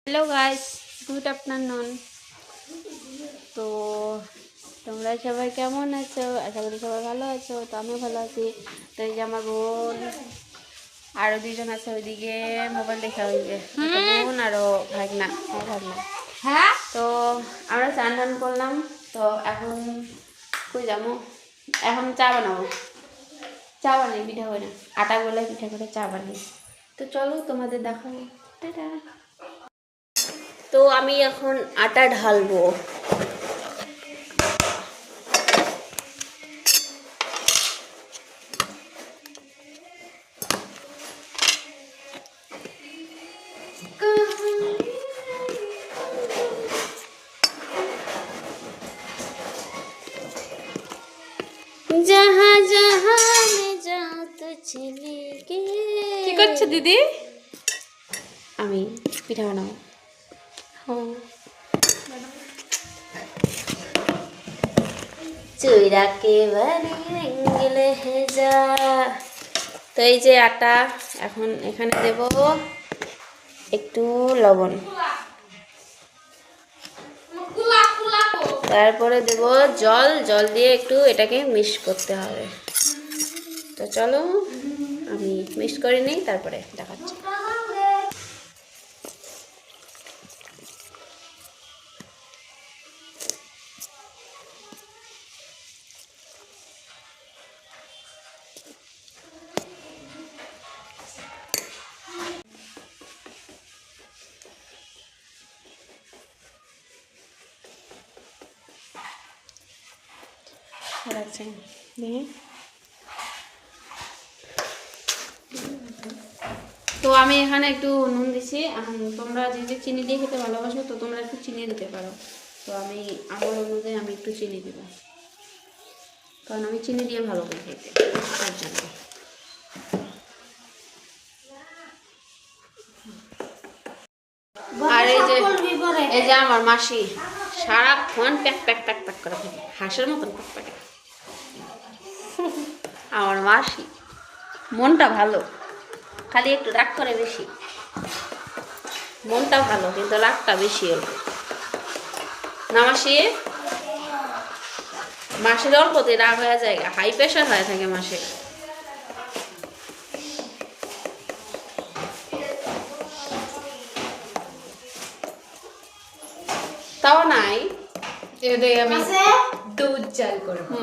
Hello guys, good afternoon. তো তোমরা সবাই কেমন আছো? আশা করি সবাই ভালো আছো। তো আমিও ভালো আছি। তো এই যে আমার বোন আরও দুইজন আছে ওইদিকে মোবাইল দেখা হইবে, বোন আরও ভাগনা, আমার ভাগনা। হ্যাঁ, তো আমরা চান টান করলাম। তো এখন কই যাবো, এখন চা বানাবো। চা বানাই, পিঠা করে না, আটা গোলা পিঠা করে চা বানাই। তো চলো তোমাদের দেখাবো। টাটা। তো আমি এখন আটা ঢালবো। जहाँ जहाँ मैं जाऊँ तो चले गे। কি করছো দিদি? আমি পিঠা বানাবো। চুইরা के बने रंगीले है जा। তো এই যে আটা এখন এখানে দেব একটু লবণ, তারপরে দেব জল। জল দিয়ে একটু এটাকে মিক্স করতে হবে। তো চলো আমি মিক্স করে নিই, তারপরে দেখাচ্ছি। তো আমি এখানে একটু নুন দিছি। তোমরা যদি চিনি দিয়ে খেতে ভালোবাসো তো তোমরা একটু চিনি দিতে পারো। তো আমি আমার অনুযায়ী আমি একটু চিনি দিব, কারণ আমি চিনি দিয়ে ভালো করে খেতে, তার জন্য। আর এই যে আমার মাসি সারাক্ষণ প্যাক প্যাক প্যাক প্যাক করে থাকে, হাঁসের মতন প্যাক প্যাক। আমার মাসি মনটা ভালো, খালি একটু রাগ করে বেশি। মনটা ভালো কিন্তু রাগটা বেশি হলো না মাসি। মাসির অল্পতে রাগ হয়ে যায়, হাই প্রেশার হয়ে থাকে মাসে। তাও নাই, আমি দুধ চাল করবো।